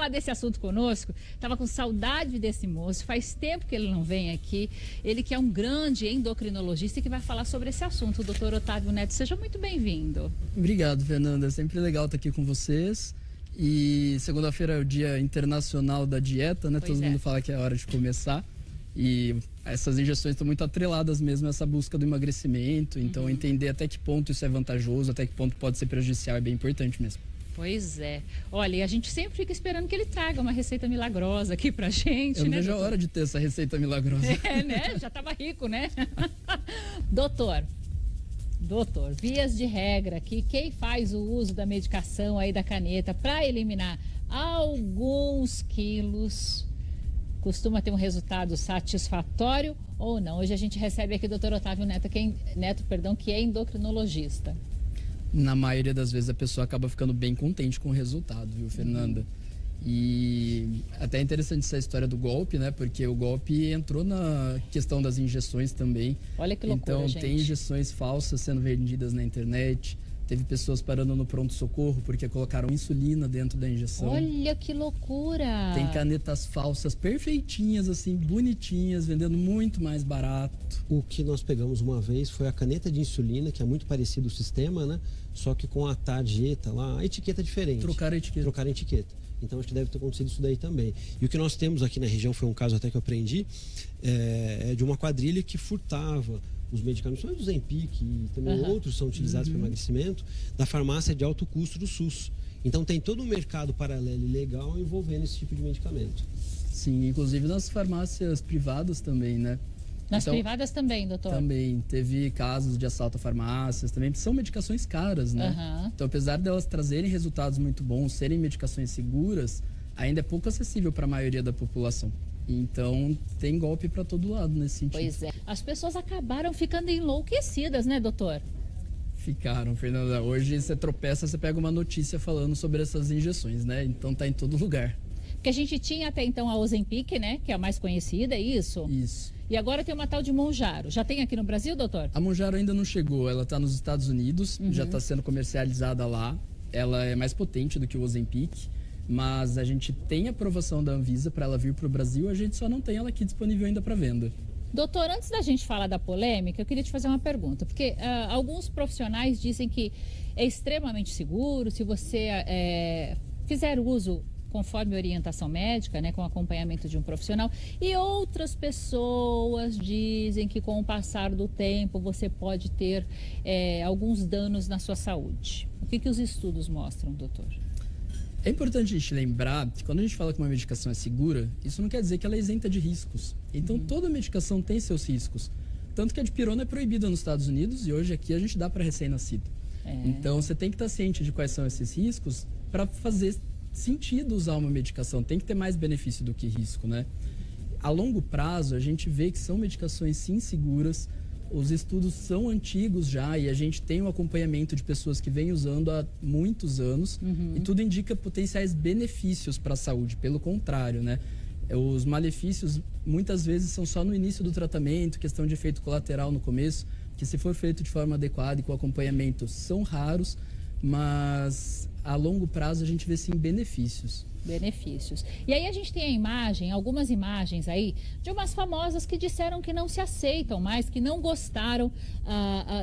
falar desse assunto conosco. Tava com saudade desse moço, faz tempo que ele não vem aqui. Ele que é um grande endocrinologista e que vai falar sobre esse assunto, o doutor Otávio Neto. Seja muito bem-vindo. Obrigado, Fernanda. É sempre legal estar aqui com vocês. E segunda-feira é o Dia Internacional da Dieta, né? Todo mundo fala que é hora de começar. E essas injeções estão muito atreladas mesmo a essa busca do emagrecimento. Então, entender até que ponto isso é vantajoso, até que ponto pode ser prejudicial é bem importante mesmo. Pois é. Olha, e a gente sempre fica esperando que ele traga uma receita milagrosa aqui pra gente, Eu não né, vejo a doutor? hora de ter essa receita milagrosa. É, né? Já tava rico, né? Doutor, vias de regra aqui, quem faz o uso da medicação aí da caneta para eliminar alguns quilos costuma ter um resultado satisfatório ou não? Hoje a gente recebe aqui o doutor Otávio Neto, que é endocrinologista. Na maioria das vezes a pessoa acaba ficando bem contente com o resultado, viu, Fernanda? E até é interessante essa história do golpe, né? Porque o golpe entrou na questão das injeções também. Olha que loucura, então, gente. tem injeções falsas sendo vendidas na internet. Teve pessoas parando no pronto-socorro porque colocaram insulina dentro da injeção. Olha que loucura! Tem canetas falsas perfeitinhas, assim, bonitinhas, vendendo muito mais barato. O que nós pegamos uma vez foi a caneta de insulina, que é muito parecido o sistema, né? Só que com a tarjeta lá, a etiqueta é diferente. Trocaram a etiqueta. Então, acho que deve ter acontecido isso daí também. E o que nós temos aqui na região, foi um caso até que eu aprendi, é de uma quadrilha que furtava os medicamentos, do Ozempic e também outros são utilizados para emagrecimento, da farmácia de alto custo do SUS. Então, tem todo um mercado paralelo e legal envolvendo esse tipo de medicamento. Sim, inclusive nas farmácias privadas também, né? Nas privadas também, doutor? Também. Teve casos de assalto a farmácias também, são medicações caras, né? Então, apesar delas trazerem resultados muito bons, serem medicações seguras, ainda é pouco acessível para a maioria da população. Então, tem golpe para todo lado nesse sentido. Pois é. As pessoas acabaram ficando enlouquecidas, né, doutor? Ficaram, Fernanda. Hoje você tropeça, você pega uma notícia falando sobre essas injeções, né? Então, tá em todo lugar. Porque a gente tinha até então a Ozempic, né? Que é a mais conhecida, é isso? Isso. E agora tem uma tal de Mounjaro. Já tem aqui no Brasil, doutor? A Mounjaro ainda não chegou. Ela está nos Estados Unidos, já está sendo comercializada lá. Ela é mais potente do que o Ozempic, mas a gente tem aprovação da Anvisa para ela vir para o Brasil. A gente só não tem ela aqui disponível ainda para venda. Doutor, antes da gente falar da polêmica, eu queria te fazer uma pergunta. Porque alguns profissionais dizem que é extremamente seguro se você fizer uso conforme orientação médica, né, com acompanhamento de um profissional, e outras pessoas dizem que com o passar do tempo você pode ter alguns danos na sua saúde. O que os estudos mostram, doutor? É importante a gente lembrar que quando a gente fala que uma medicação é segura, isso não quer dizer que ela é isenta de riscos. Então toda medicação tem seus riscos. Tanto que a dipirona é proibida nos Estados Unidos e hoje aqui a gente dá para recém-nascido. Então você tem que estar ciente de quais são esses riscos para fazer sentido usar uma medicação, tem que ter mais benefício do que risco, né? A longo prazo, a gente vê que são medicações sim seguras, os estudos são antigos já e a gente tem um acompanhamento de pessoas que vêm usando há muitos anos e tudo indica potenciais benefícios para a saúde, pelo contrário, né? Os malefícios muitas vezes são só no início do tratamento, questão de efeito colateral no começo, que se for feito de forma adequada e com acompanhamento são raros, mas a longo prazo a gente vê sim benefícios. E aí a gente tem algumas imagens aí de umas famosas que disseram que não se aceitam mais, que não gostaram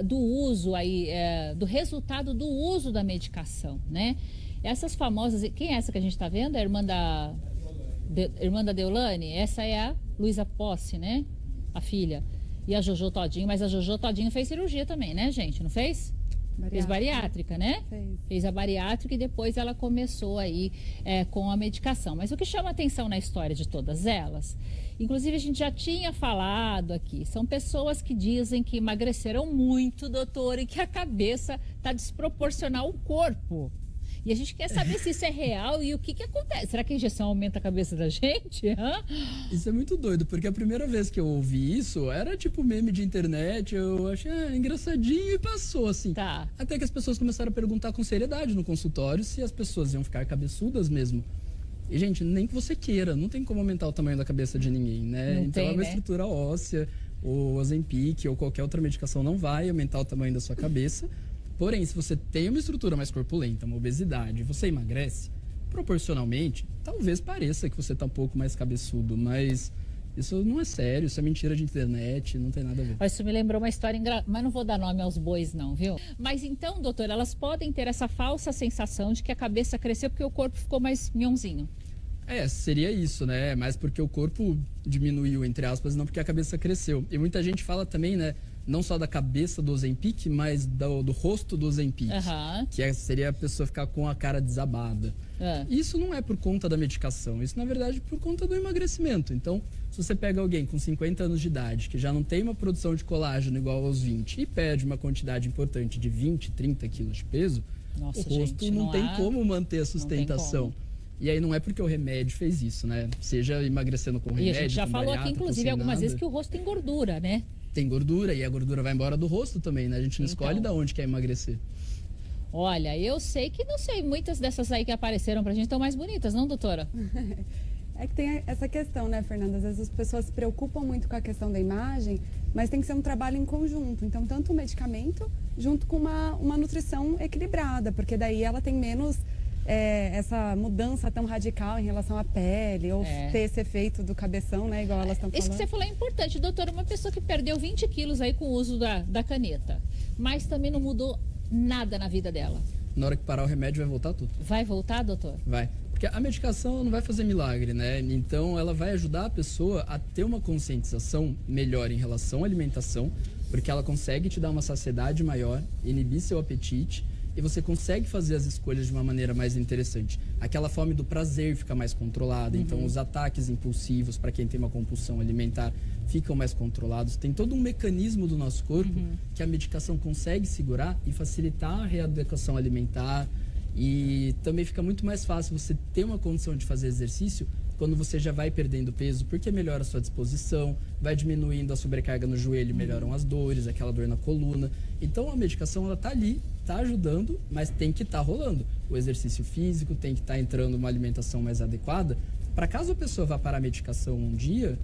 do uso aí, do resultado do uso da medicação, né? Essas famosas, quem é essa que a gente está vendo? A irmã da Deolane? Essa é a Luísa Posse, né? A filha. E a Jojo Todinho, mas a Jojo Todinho fez cirurgia também, né, gente? Não fez? Fez bariátrica, né? Fez a bariátrica e depois ela começou aí com a medicação. Mas o que chama atenção na história de todas elas, inclusive a gente já tinha falado aqui, são pessoas que dizem que emagreceram muito, doutor, e que a cabeça está desproporcional ao corpo. E a gente quer saber se isso é real e o que acontece. Será que a injeção aumenta a cabeça da gente? Isso é muito doido, porque a primeira vez que eu ouvi isso era tipo meme de internet, eu achei engraçadinho e passou assim. Tá. Até que as pessoas começaram a perguntar com seriedade no consultório se as pessoas iam ficar cabeçudas mesmo. E, gente, nem que você queira, não tem como aumentar o tamanho da cabeça de ninguém, né? Então é uma estrutura óssea, o Ozempic ou qualquer outra medicação não vai aumentar o tamanho da sua cabeça. Porém, se você tem uma estrutura mais corpulenta, uma obesidade, você emagrece, proporcionalmente, talvez pareça que você tá um pouco mais cabeçudo, mas isso não é sério, isso é mentira de internet, não tem nada a ver. Isso me lembrou uma história mas não vou dar nome aos bois não, viu? Mas então, doutor, elas podem ter essa falsa sensação de que a cabeça cresceu porque o corpo ficou mais mionzinho. Seria isso, né? Mas porque o corpo diminuiu, entre aspas, não porque a cabeça cresceu. E muita gente fala também, né? Não só da cabeça do Ozempic, mas do rosto do Ozempic. Que seria a pessoa ficar com a cara desabada. Isso não é por conta da medicação, isso na verdade é por conta do emagrecimento. Então, se você pega alguém com 50 anos de idade, que já não tem uma produção de colágeno igual aos 20, e perde uma quantidade importante de 20, 30 quilos de peso, nossa, o rosto gente, não tem como manter a sustentação. E aí não é porque o remédio fez isso, né? Seja emagrecendo com remédio, e a gente já falou aqui, inclusive, algumas vezes que o rosto tem gordura, né? Tem gordura e a gordura vai embora do rosto também, né? A gente não escolhe de onde quer emagrecer. Olha, eu sei que não sei, muitas dessas aí que apareceram pra gente estão mais bonitas, não, doutora? É que tem essa questão, né, Fernanda? Às vezes as pessoas se preocupam muito com a questão da imagem, mas tem que ser um trabalho em conjunto. Então, tanto o medicamento junto com uma nutrição equilibrada, porque daí ela tem menos essa mudança tão radical em relação à pele, ou ter esse efeito do cabeção, né, igual elas estão falando. Isso que você falou é importante, doutora. Uma pessoa que perdeu 20 quilos aí com o uso da caneta, mas também não mudou nada na vida dela. Na hora que parar o remédio vai voltar tudo. Vai voltar, doutor? Vai. Porque a medicação não vai fazer milagre, né? Então ela vai ajudar a pessoa a ter uma conscientização melhor em relação à alimentação, porque ela consegue te dar uma saciedade maior, inibir seu apetite, e você consegue fazer as escolhas de uma maneira mais interessante. Aquela fome do prazer fica mais controlada, então os ataques impulsivos para quem tem uma compulsão alimentar ficam mais controlados. Tem todo um mecanismo do nosso corpo que a medicação consegue segurar e facilitar a readequação alimentar. E também fica muito mais fácil você ter uma condição de fazer exercício quando você já vai perdendo peso, porque melhora a sua disposição, vai diminuindo a sobrecarga no joelho, melhoram as dores, aquela dor na coluna. Então a medicação ela tá ali, tá ajudando, mas tem que estar rolando. O exercício físico tem que estar entrando uma alimentação mais adequada, para caso a pessoa vá parar a medicação um dia,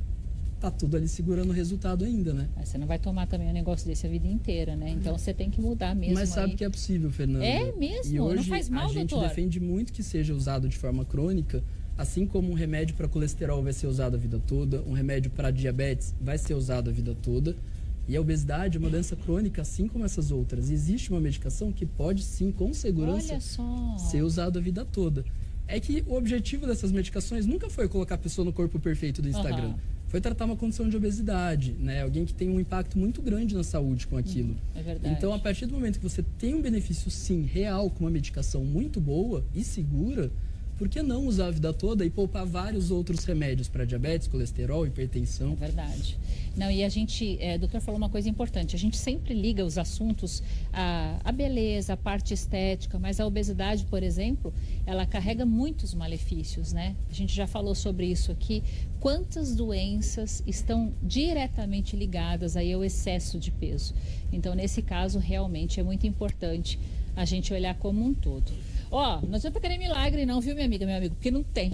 tá tudo ali segurando o resultado ainda, né? Mas você não vai tomar também um negócio desse a vida inteira, né? Então você tem que mudar mesmo. Mas sabe que é possível, Fernanda. É mesmo? E hoje, não faz mal, doutor? A gente defende muito que seja usado de forma crônica, assim como um remédio para colesterol vai ser usado a vida toda, um remédio para diabetes vai ser usado a vida toda. E a obesidade é uma doença crônica, assim como essas outras. E existe uma medicação que pode, sim, com segurança, ser usada a vida toda. É que o objetivo dessas medicações nunca foi colocar a pessoa no corpo perfeito do Instagram. Foi tratar uma condição de obesidade, né? Alguém que tem um impacto muito grande na saúde com aquilo. É verdade. Então, a partir do momento que você tem um benefício, sim, real, com uma medicação muito boa e segura, por que não usar a vida toda e poupar vários outros remédios para diabetes, colesterol, hipertensão? É verdade. Não, e a gente, o doutor falou uma coisa importante, a gente sempre liga os assuntos à beleza, à parte estética, mas a obesidade, por exemplo, ela carrega muitos malefícios, né? A gente já falou sobre isso aqui, quantas doenças estão diretamente ligadas aí ao excesso de peso. Então, nesse caso, realmente é muito importante a gente olhar como um todo. Não adianta querer milagre não, viu, minha amiga, meu amigo, porque não tem.